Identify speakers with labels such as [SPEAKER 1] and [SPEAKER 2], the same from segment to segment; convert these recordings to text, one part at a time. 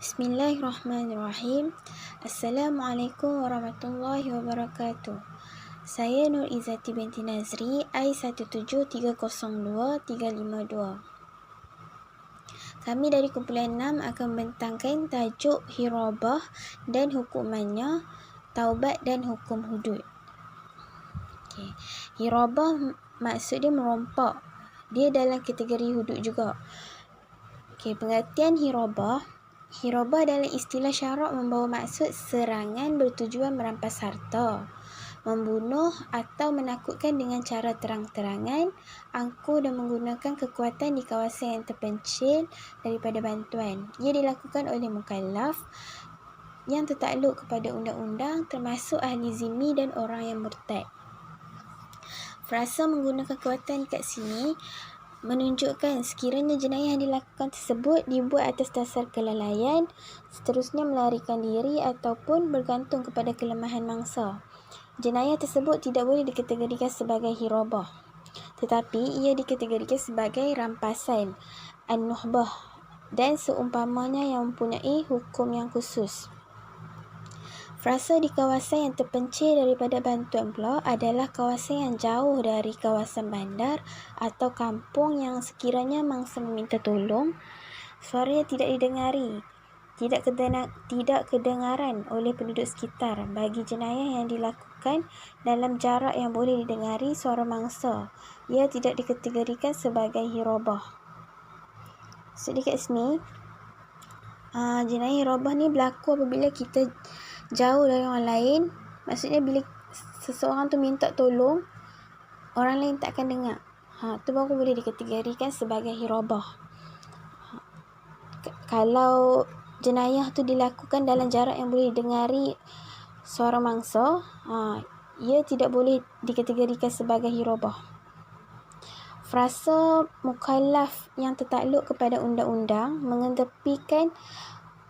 [SPEAKER 1] Bismillahirrahmanirrahim. Assalamualaikum warahmatullahi wabarakatuh. Saya Nur Izzati binti Nazri, I17302-352. Kami dari kumpulan 6 akan membentangkan tajuk Hirabah dan hukumannya, taubat dan hukum hudud. Hirabah maksud dia merompak. Dia dalam kategori hudud juga. Pengertian hirabah adalah istilah syarak membawa maksud serangan bertujuan merampas harta, membunuh atau menakutkan dengan cara terang-terangan, angkuh dan menggunakan kekuatan di kawasan yang terpencil daripada bantuan. Ia dilakukan oleh mukallaf yang tertakluk kepada undang-undang, termasuk ahli zimmi dan orang yang murtad. Frasa menggunakan kekuatan kat sini menunjukkan sekiranya jenayah yang dilakukan tersebut dibuat atas dasar kelalaian, seterusnya melarikan diri ataupun bergantung kepada kelemahan mangsa. Jenayah tersebut tidak boleh dikategorikan sebagai hirabah, tetapi ia dikategorikan sebagai rampasan, an-nuhbah dan seumpamanya yang mempunyai hukum yang khusus. Frasa di kawasan yang terpencil daripada bantuan pula adalah kawasan yang jauh dari kawasan bandar atau kampung yang sekiranya mangsa meminta tolong, suaranya tidak didengari, tidak kedengaran oleh penduduk sekitar. Bagi jenayah yang dilakukan dalam jarak yang boleh didengari suara mangsa, ia tidak dikategorikan sebagai hirabah. So dekat sini, jenayah hirabah ni berlaku apabila kita jauh dari orang lain. Maksudnya bila seseorang tu minta tolong, orang lain tak akan dengar. Tu baru boleh dikategorikan sebagai hirabah. Kalau jenayah tu dilakukan dalam jarak yang boleh didengari suara mangsa, ia tidak boleh dikategorikan sebagai hirabah. Frasa mukallaf yang tertakluk kepada undang-undang mengetepikan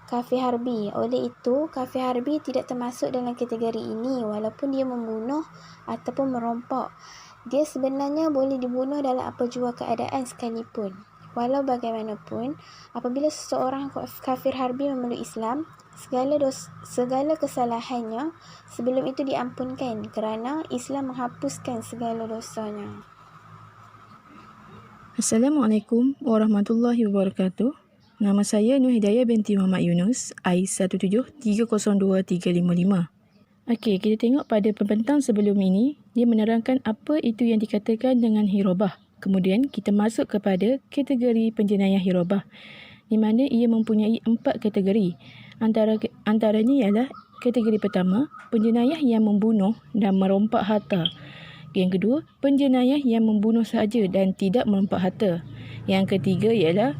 [SPEAKER 1] kafir harbi. Oleh itu, kafir harbi tidak termasuk dalam kategori ini walaupun dia membunuh ataupun merompak. Dia sebenarnya boleh dibunuh dalam apa jua keadaan sekalipun. Walau bagaimanapun, apabila seseorang kafir harbi memeluk Islam, segala kesalahannya sebelum itu diampunkan kerana Islam menghapuskan segala dosanya.
[SPEAKER 2] Assalamualaikum warahmatullahi wabarakatuh. Nama saya Nur Hidayah binti Muhammad Yunus, I17302-355. Okey, kita tengok pada pembentang sebelum ini, dia menerangkan apa itu yang dikatakan dengan hirabah. Kemudian kita masuk kepada kategori penjenayah hirabah, di mana ia mempunyai 4 kategori. Antaranya ialah kategori pertama, penjenayah yang membunuh dan merompak harta. Yang kedua, penjenayah yang membunuh sahaja dan tidak merompak harta. Yang ketiga ialah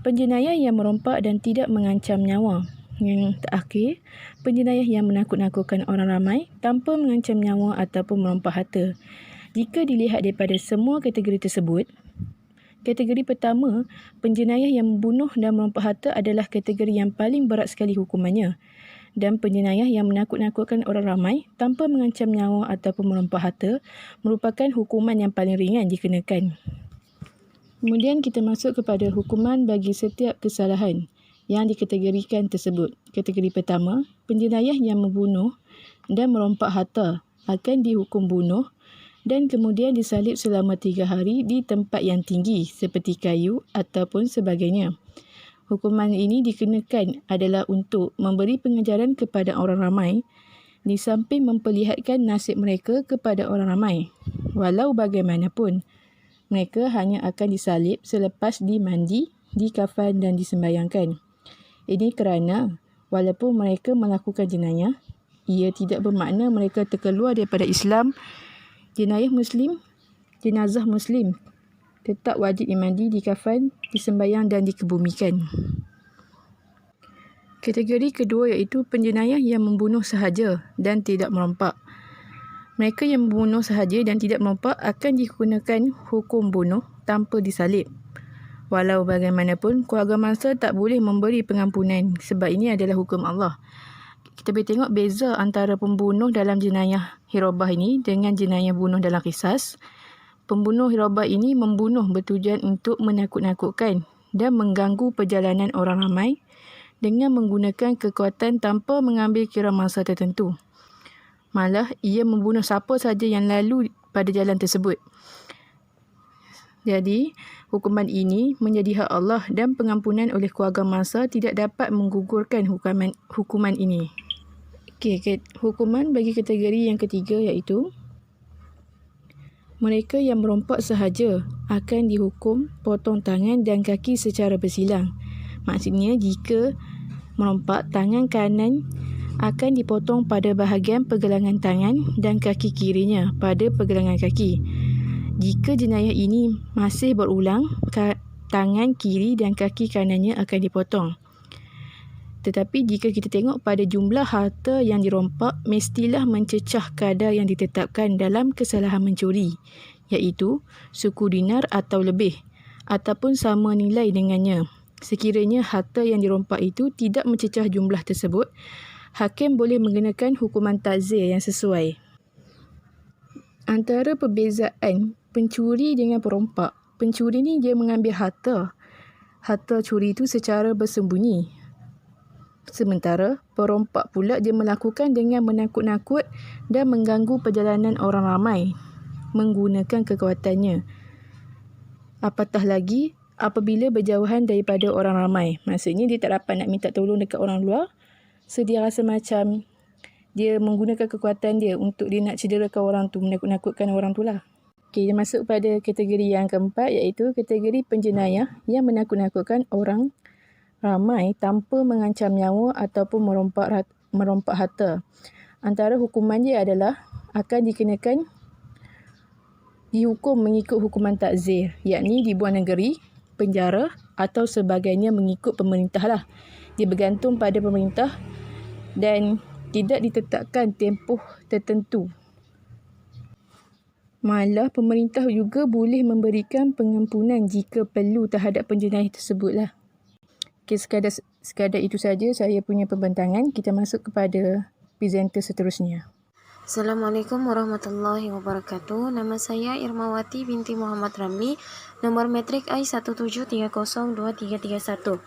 [SPEAKER 2] penjenayah yang merompak dan tidak mengancam nyawa. Yang terakhir, penjenayah yang menakut-nakutkan orang ramai tanpa mengancam nyawa ataupun merompak harta. Jika dilihat daripada semua kategori tersebut, kategori pertama, penjenayah yang membunuh dan merompak harta adalah kategori yang paling berat sekali hukumannya. Dan penjenayah yang menakut-nakutkan orang ramai tanpa mengancam nyawa ataupun merompak harta merupakan hukuman yang paling ringan dikenakan. Kemudian kita masuk kepada hukuman bagi setiap kesalahan yang dikategorikan tersebut. Kategori pertama, penjenayah yang membunuh dan merompak harta akan dihukum bunuh dan kemudian disalib selama 3 hari di tempat yang tinggi seperti kayu ataupun sebagainya. Hukuman ini dikenakan adalah untuk memberi pengajaran kepada orang ramai di samping memperlihatkan nasib mereka kepada orang ramai. Walau bagaimanapun, mereka hanya akan disalib selepas dimandi, dikafan dan disembayangkan. Ini kerana walaupun mereka melakukan jenayah, ia tidak bermakna mereka terkeluar daripada Islam. Jenazah Muslim tetap wajib dimandi, dikafan, disembayang dan dikebumikan. Kategori kedua iaitu penjenayah yang membunuh sahaja dan tidak merompak. Mereka yang membunuh sahaja dan tidak merompak akan digunakan hukum bunuh tanpa disalib. Walau bagaimanapun, keluarga mangsa tak boleh memberi pengampunan sebab ini adalah hukum Allah. Kita boleh tengok beza antara pembunuh dalam jenayah hirabah ini dengan jenayah bunuh dalam qisas. Pembunuh hirabah ini membunuh bertujuan untuk menakut-nakutkan dan mengganggu perjalanan orang ramai dengan menggunakan kekuatan tanpa mengambil kira masa tertentu. Malah, ia membunuh siapa sahaja yang lalu pada jalan tersebut. Jadi, hukuman ini menjadi hak Allah dan pengampunan oleh keluarga masa tidak dapat menggugurkan hukuman ini. Okey, hukuman bagi kategori yang ketiga iaitu mereka yang merompak sahaja akan dihukum potong tangan dan kaki secara bersilang. Maksudnya, jika merompak, tangan kanan akan dipotong pada bahagian pergelangan tangan dan kaki kirinya pada pergelangan kaki. Jika jenayah ini masih berulang, tangan kiri dan kaki kanannya akan dipotong. Tetapi jika kita tengok pada jumlah harta yang dirompak, mestilah mencecah kadar yang ditetapkan dalam kesalahan mencuri, iaitu suku dinar atau lebih, ataupun sama nilai dengannya. Sekiranya harta yang dirompak itu tidak mencecah jumlah tersebut, hakim boleh mengenakan hukuman ta'zir yang sesuai. Antara perbezaan pencuri dengan perompak, pencuri ni dia mengambil harta curi itu secara bersembunyi. Sementara perompak pula dia melakukan dengan menakut-nakut dan mengganggu perjalanan orang ramai menggunakan kekuatannya. Apatah lagi apabila berjauhan daripada orang ramai. Maksudnya dia tak dapat nak minta tolong dekat orang luar. So, dia rasa macam dia menggunakan kekuatan dia untuk dia nak cederakan orang tu, menakut-nakutkan orang tu lah. Okey, dia masuk pada kategori yang keempat iaitu kategori penjenayah yang menakut-nakutkan orang ramai tanpa mengancam nyawa ataupun merompak harta. Antara hukuman dia adalah akan dihukum mengikut hukuman ta'zir, yakni dibuang negeri, penjara atau sebagainya mengikut pemerintah lah. Dia bergantung pada pemerintah dan tidak ditetapkan tempoh tertentu. Malah pemerintah juga boleh memberikan pengampunan jika perlu terhadap penjenayah tersebut lah. Okay, sekadar itu saja saya punya pembentangan. Kita masuk kepada presenter seterusnya.
[SPEAKER 1] Assalamualaikum warahmatullahi wabarakatuh. Nama saya Irmawati binti Muhammad Ramli. Nomor metrik I1730231.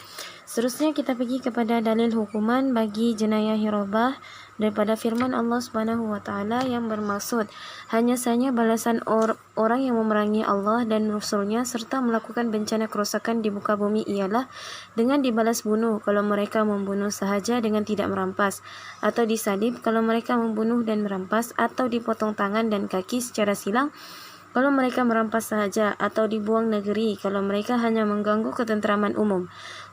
[SPEAKER 1] Seterusnya kita pergi kepada dalil hukuman bagi jenayah hirabah daripada firman Allah Subhanahu wa taala yang bermaksud hanya saja balasan orang yang memerangi Allah dan Rasul-Nya serta melakukan bencana kerosakan di muka bumi ialah dengan dibalas bunuh kalau mereka membunuh sahaja dengan tidak merampas, atau disalib kalau mereka membunuh dan merampas, atau dipotong tangan dan kaki secara silang kalau mereka merampas sahaja, atau dibuang negeri kalau mereka hanya mengganggu ketenteraman umum.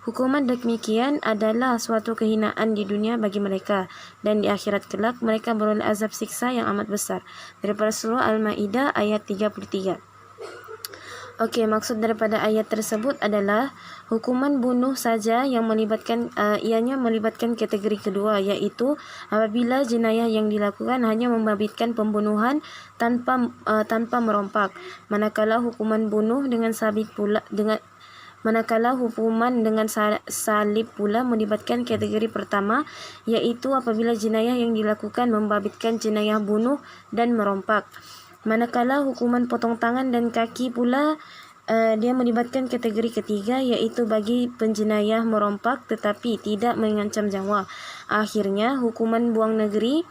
[SPEAKER 1] Hukuman demikian adalah suatu kehinaan di dunia bagi mereka, dan di akhirat kelak mereka beroleh azab siksa yang amat besar. Daripada surah Al-Ma'idah ayat 33. Okey, maksud daripada ayat tersebut adalah hukuman bunuh saja yang melibatkan kategori kedua, iaitu apabila jenayah yang dilakukan hanya membabitkan pembunuhan tanpa merompak. Manakala hukuman dengan salib pula melibatkan kategori pertama, iaitu apabila jenayah yang dilakukan membabitkan jenayah bunuh dan merompak. Manakala hukuman potong tangan dan kaki pula dia melibatkan kategori ketiga, iaitu bagi penjenayah merompak tetapi tidak mengancam nyawa. Akhirnya hukuman buang negeri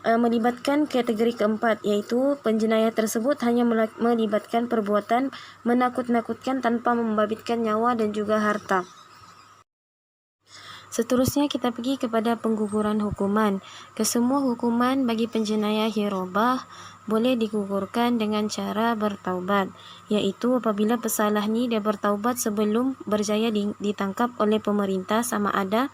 [SPEAKER 1] melibatkan kategori keempat, iaitu penjenayah tersebut hanya melibatkan perbuatan menakut-nakutkan tanpa membabitkan nyawa dan juga harta. Seterusnya kita pergi kepada pengguguran hukuman. Kesemua hukuman bagi penjenayah hirabah boleh digugurkan dengan cara bertaubat, iaitu apabila pesalah ni dia bertaubat sebelum berjaya ditangkap oleh pemerintah, sama ada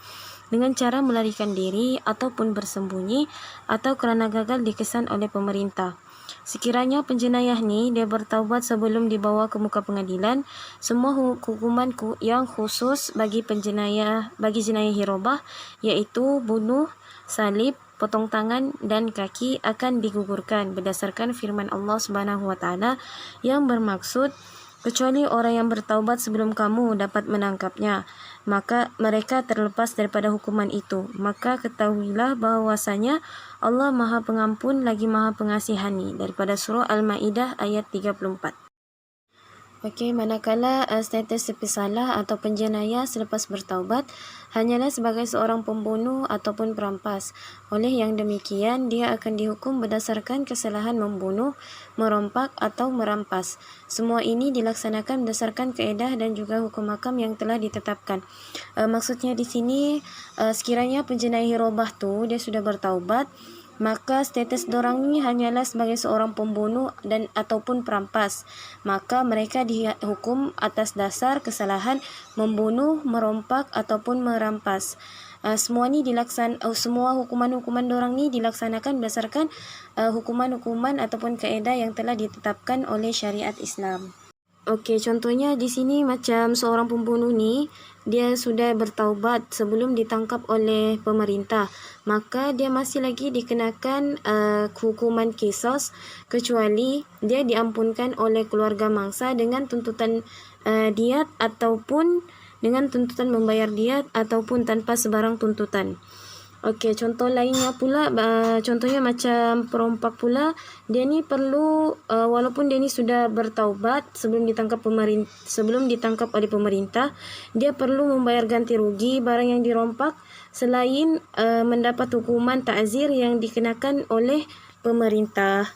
[SPEAKER 1] dengan cara melarikan diri ataupun bersembunyi atau kerana gagal dikesan oleh pemerintah. Sekiranya penjenayah ni dia bertaubat sebelum dibawa ke muka pengadilan, semua hukuman yang khusus bagi jenayah hirabah, iaitu bunuh, salib, potong tangan dan kaki akan digugurkan berdasarkan firman Allah Subhanahu wa taala yang bermaksud kecuali orang yang bertaubat sebelum kamu dapat menangkapnya, maka mereka terlepas daripada hukuman itu. Maka ketahuilah bahawasanya Allah Maha Pengampun lagi Maha Pengasihani. Daripada surah Al-Ma'idah ayat 34.
[SPEAKER 3] Okey, manakala status terpisalah atau penjenayah selepas bertaubat hanyalah sebagai seorang pembunuh ataupun perampas. Oleh yang demikian, dia akan dihukum berdasarkan kesalahan membunuh, merompak atau merampas. Semua ini dilaksanakan berdasarkan kaedah dan juga hukum hakam yang telah ditetapkan. Maksudnya di sini, sekiranya penjenayah hirobah tu dia sudah bertaubat, maka status dorang ni hanyalah sebagai seorang pembunuh dan ataupun perampas. Maka mereka dihukum atas dasar kesalahan membunuh, merompak ataupun merampas. Semua hukuman-hukuman dorang ni dilaksanakan berdasarkan hukuman-hukuman ataupun kaedah yang telah ditetapkan oleh syariat Islam. Okey, contohnya di sini macam seorang pembunuh ni, dia sudah bertaubat sebelum ditangkap oleh pemerintah. Maka dia masih lagi dikenakan hukuman qisas kecuali dia diampunkan oleh keluarga mangsa dengan tuntutan diat ataupun dengan tuntutan membayar diat ataupun tanpa sebarang tuntutan. Okey, contoh lainnya pula, contohnya macam perompak pula, dia ni perlu walaupun dia ni sudah bertaubat sebelum ditangkap oleh pemerintah, dia perlu membayar ganti rugi barang yang dirompak selain mendapat hukuman ta'zir yang dikenakan oleh pemerintah.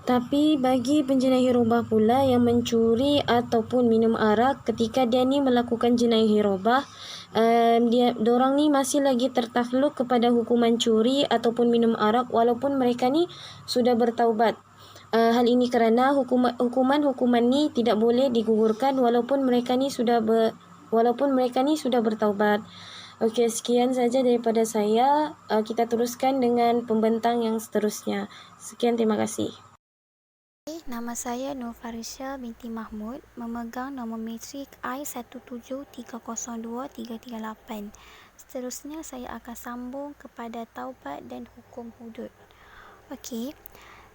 [SPEAKER 3] Tapi bagi penjenayah hirobah pula yang mencuri ataupun minum arak ketika dia ni melakukan jenayah hirobah, dorang ni masih lagi tertakluk kepada hukuman curi ataupun minum arak walaupun mereka ni sudah bertaubat. Hal ini kerana hukuman ni tidak boleh digugurkan walaupun mereka ni sudah bertaubat. Okey, sekian saja daripada saya. Kita teruskan dengan pembentang yang seterusnya. Sekian, terima kasih.
[SPEAKER 1] Nama saya Nur Farisha binti Mahmud, memegang nombor matrik I1730238. Seterusnya saya akan sambung kepada taubat dan hukum hudud. Okey,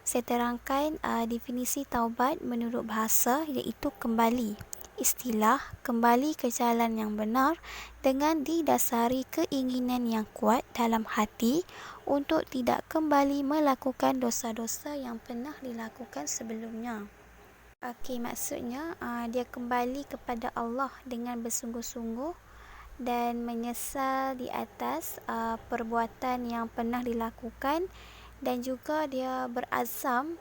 [SPEAKER 1] saya terangkan definisi taubat menurut bahasa, iaitu kembali. Istilah kembali ke jalan yang benar dengan didasari keinginan yang kuat dalam hati untuk tidak kembali melakukan dosa-dosa yang pernah dilakukan sebelumnya. Okey, maksudnya dia kembali kepada Allah dengan bersungguh-sungguh dan menyesal di atas perbuatan yang pernah dilakukan, dan juga dia berazam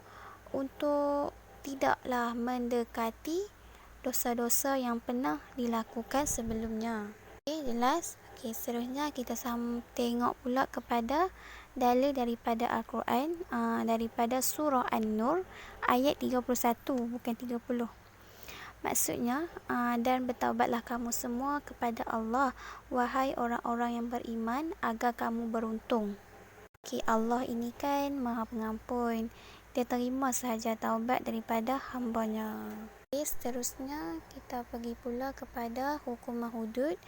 [SPEAKER 1] untuk tidaklah mendekati dosa-dosa yang pernah dilakukan sebelumnya. Okey, jelas? Okey, seterusnya kita tengok pula kepada dalil daripada Al-Quran, daripada surah An-Nur ayat 31, bukan 30. Maksudnya, dan bertaubatlah kamu semua kepada Allah, wahai orang-orang yang beriman, agar kamu beruntung. Okey, Allah ini kan Maha Pengampun. Dia terima sahaja taubat daripada hambanya. Okey, seterusnya kita pergi pula kepada hukuman hudud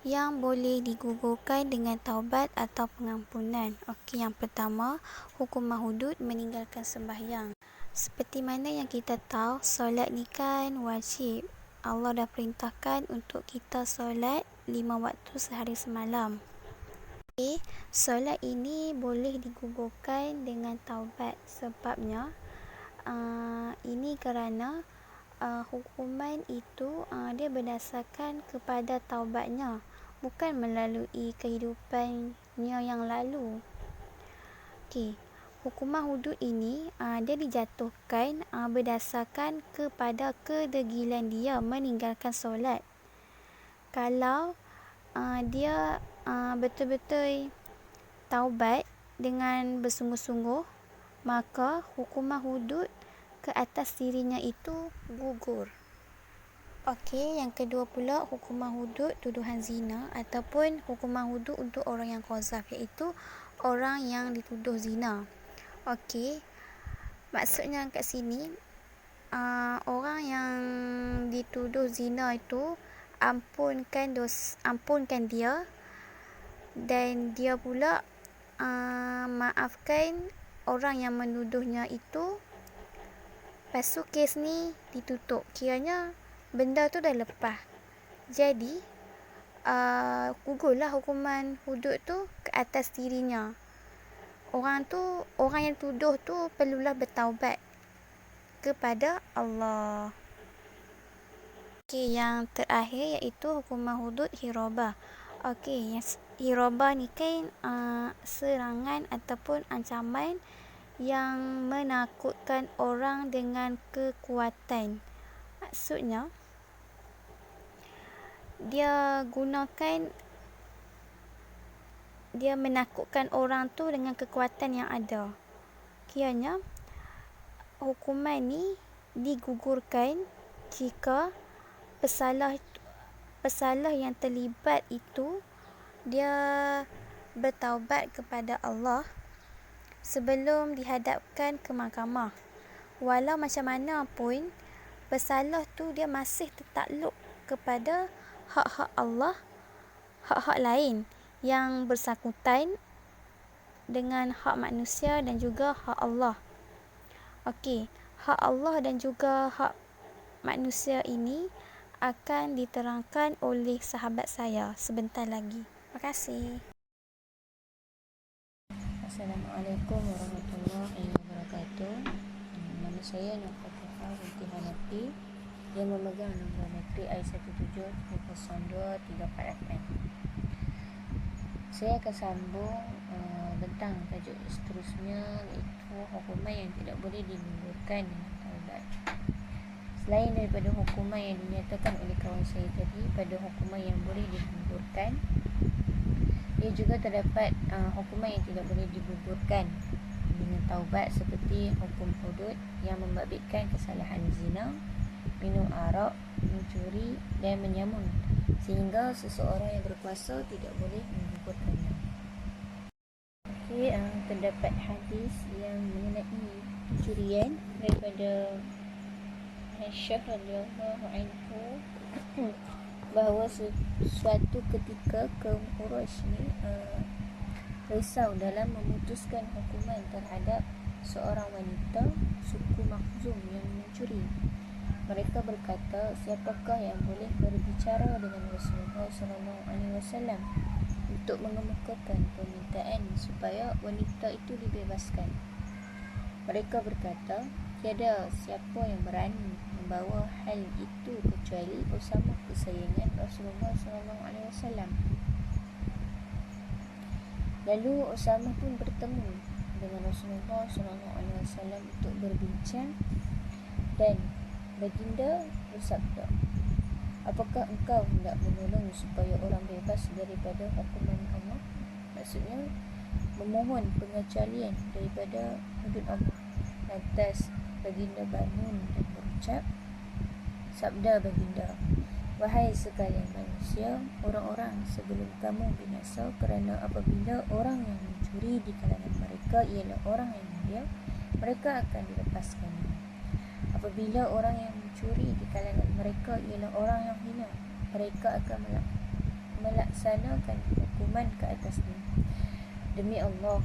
[SPEAKER 1] yang boleh digugurkan dengan taubat atau pengampunan. Okey, yang pertama, hukuman hudud meninggalkan sembahyang. Seperti mana yang kita tahu, solat ni kan wajib. Allah dah perintahkan untuk kita solat 5 waktu sehari semalam. Okey, solat ini boleh digugurkan dengan taubat. Sebabnya ini kerana hukuman itu dia berdasarkan kepada taubatnya, bukan melalui kehidupannya yang lalu. Okey, hukuman hudud ini dia dijatuhkan berdasarkan kepada kedegilan dia meninggalkan solat. Kalau dia betul-betul taubat dengan bersungguh-sungguh, maka hukuman hudud ke atas dirinya itu gugur. Okey, yang kedua pula hukuman hudud tuduhan zina ataupun hukuman hudud untuk orang yang qazaf, iaitu orang yang dituduh zina. Okey, maksudnya kat sini orang yang dituduh zina itu ampunkan dia, dan dia pula maafkan orang yang menuduhnya itu. Lepas tu kes ni ditutup, kiranya benda tu dah lepas. Jadi gugurlah hukuman hudud tu ke atas dirinya. Orang yang tuduh tu perlulah bertaubat kepada Allah. Okey, yang terakhir iaitu hukuman hudud hirabah. Okey, yang hirabah ni kan serangan ataupun ancaman yang menakutkan orang dengan kekuatan. Maksudnya, dia menakutkan orang tu dengan kekuatan yang ada. Kiranya hukuman ni digugurkan jika pesalah yang terlibat itu dia bertaubat kepada Allah sebelum dihadapkan ke mahkamah. Walau macam mana pun, pesalah tu dia masih tertakluk kepada hak-hak Allah, hak-hak lain yang bersangkutan dengan hak manusia dan juga hak Allah. Okey, hak Allah dan juga hak manusia ini akan diterangkan oleh sahabat saya sebentar lagi. Terima kasih.
[SPEAKER 4] Assalamualaikum warahmatullahi wabarakatuh. Nama saya Nur Fatihah binti Hanafi yang memegang nombor matrik I1730234FM. Saya akan sambung tentang tajuk seterusnya, iaitu hukuman yang tidak boleh digugurkan dengan taubat. Selain daripada hukuman yang dinyatakan oleh kawan saya tadi, pada hukuman yang boleh digugurkan, ia juga terdapat hukuman yang tidak boleh digugurkan dengan taubat, seperti hukum hudud yang membabitkan kesalahan zina, minum arak, mencuri dan menyamun, sehingga seseorang yang berkuasa tidak boleh menggugurkannya. Okey, terdapat hadis yang mengenai pencurian daripada Aisyah radhiyallahu anhu bahawa suatu ketika kaum Quraisy ni risau dalam memutuskan hukuman terhadap seorang wanita suku Makhzum yang mencuri. Mereka berkata, siapakah yang boleh berbicara dengan Rasulullah SAW untuk mengemukakan permintaan supaya wanita itu dibebaskan. Mereka berkata, tiada siapa yang berani membawa hal itu kecuali Usamah kesayangan Rasulullah SAW. Lalu Usamah pun bertemu dengan Rasulullah SAW untuk berbincang, dan baginda bersabda, apakah engkau hendak menolong supaya orang bebas daripada hukuman Allah? Maksudnya memohon pengecualian daripada hudud Allah. Lantas baginda bangun dan berucap, sabda baginda, wahai sekalian manusia, orang-orang sebelum kamu binasa kerana apabila orang yang mencuri di kalangan mereka ialah orang yang mulia, mereka akan dilepaskannya. Apabila orang yang mencuri di kalangan mereka ialah orang yang hina, mereka akan melaksanakan hukuman ke atasnya. Demi Allah,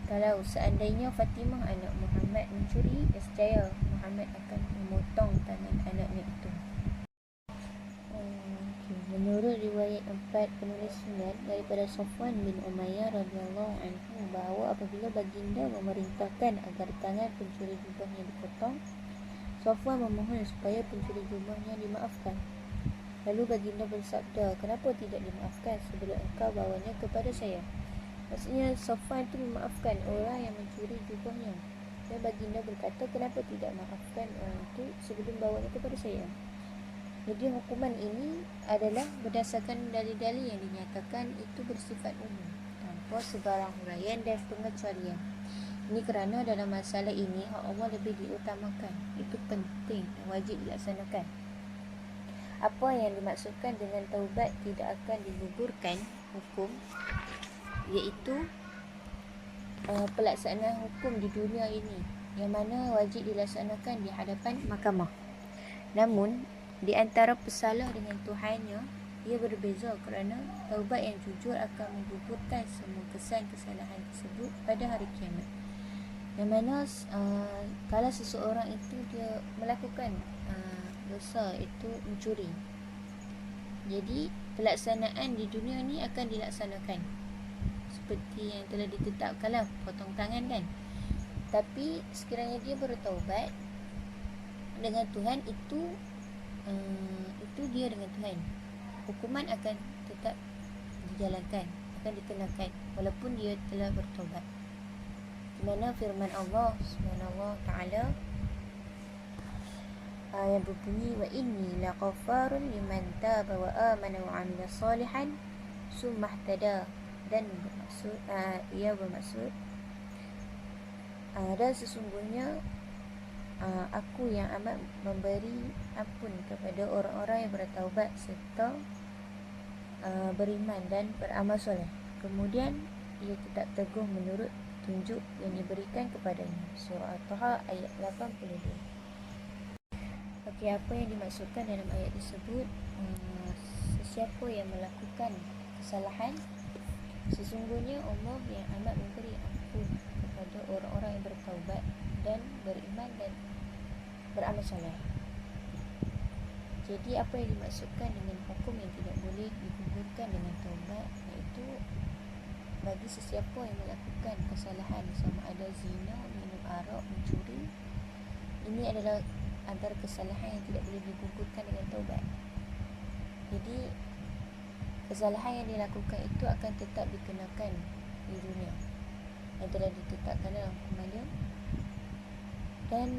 [SPEAKER 4] kalau seandainya Fatimah anak Muhammad mencuri, nescaya Muhammad akan memotong tangan anaknya itu. Menurut riwayat 4 penulis Sunan daripada Safwan bin Umayyah radhiyallahu anhu bahawa apabila baginda memerintahkan agar tangan pencuri jubahnya dipotong, Safwan memohon supaya pencuri jubahnya dimaafkan. Lalu baginda bersabda, kenapa tidak dimaafkan sebelum engkau bawanya kepada saya? Maksudnya Safwan itu memaafkan orang yang mencuri jubahnya. Dan baginda berkata, kenapa tidak maafkan orang itu sebelum bawanya kepada saya? Jadi hukuman ini adalah berdasarkan dalil-dalil yang dinyatakan itu bersifat umum, tanpa sebarang huraian dan pengecualian. Ini kerana dalam masalah ini hak Allah lebih diutamakan. Itu penting dan wajib dilaksanakan. Apa yang dimaksudkan dengan taubat tidak akan digugurkan hukum, iaitu pelaksanaan hukum di dunia ini yang mana wajib dilaksanakan di hadapan mahkamah. Namun di antara pesalah dengan Tuhannya, ia berbeza kerana taubat yang jujur akan menggugurkan semua kesan kesalahan tersebut pada hari kiamat. Yang mana kalau seseorang itu dia melakukan dosa itu mencuri, jadi pelaksanaan di dunia ni akan dilaksanakan seperti yang telah ditetapkanlah, potong tangan kan. Tapi sekiranya dia bertaubat dengan Tuhan, itu itu dia dengan Tuhan. Hukuman akan tetap dijalankan, akan dikenakan walaupun dia telah bertaubat. Di mana firman Allah Subhanahu wa taala yang berbunyi wa inni laghafarun liman taba wa amana wa amila salihan summa ihtada, dan bermaksud dan sesungguhnya aku yang amat memberi ampun kepada orang-orang yang bertaubat serta beriman dan beramal soleh, kemudian ia tetap teguh menurut tunjuk yang diberikan kepadanya. Surah At-Taha ayat 82. Okey, apa yang dimaksudkan dalam ayat tersebut? Sesiapa yang melakukan kesalahan, sesungguhnya Allah yang amat memberi ampun kepada orang-orang yang bertaubat dan beriman dan beramal soleh. Jadi apa yang dimaksudkan dengan hukum yang tidak boleh digugurkan dengan taubat, iaitu bagi sesiapa yang melakukan kesalahan sama ada zina, minum arak, mencuri, ini adalah antara kesalahan yang tidak boleh digugurkan dengan taubat. Jadi kesalahan yang dilakukan itu akan tetap dikenakan di dunia yang telah ditetapkan dalam hukumannya, dan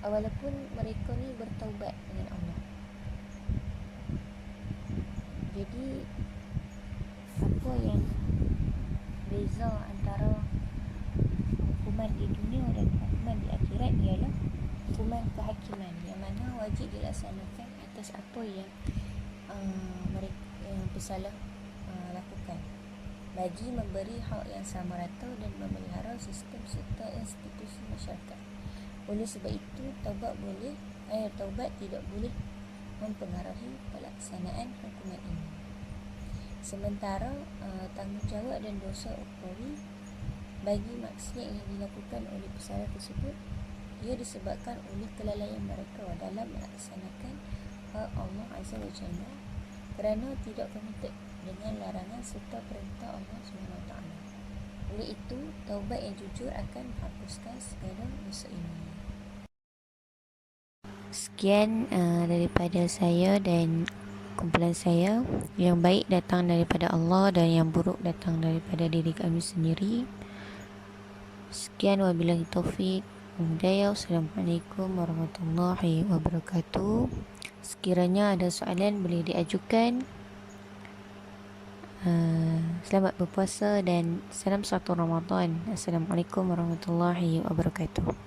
[SPEAKER 4] walaupun mereka ni bertaubat dengan Allah. Jadi apa yang beza antara hukuman di dunia dan hukuman di akhirat ialah hukuman kehakiman yang mana wajib dilaksanakan atas apa yang mereka yang pesalah lakukan, bagi memberi hak yang sama rata dan memelihara sistem serta institusi masyarakat. Oleh sebab itu, taubat tidak boleh mempengaruhi pelaksanaan hukuman ini. Sementara tanggungjawab dan dosa ukhrawi bagi maksiat yang dilakukan oleh pesalah tersebut, ia disebabkan oleh kelalaian mereka dalam melaksanakan hak Allah Azza wa Jalla kerana tidak komited dengan larangan serta perintah Allah SWT. Oleh itu, taubat yang jujur akan menghapuskan segala dosa ini. Sekian daripada saya dan kumpulan saya. Yang baik datang daripada Allah dan yang buruk datang daripada diri kami sendiri. Sekian, wabillahi taufik wal hidayah. Assalamualaikum warahmatullahi wabarakatuh. Sekiranya ada soalan boleh diajukan. Selamat berpuasa dan salam satu Ramadan. Assalamualaikum warahmatullahi wabarakatuh.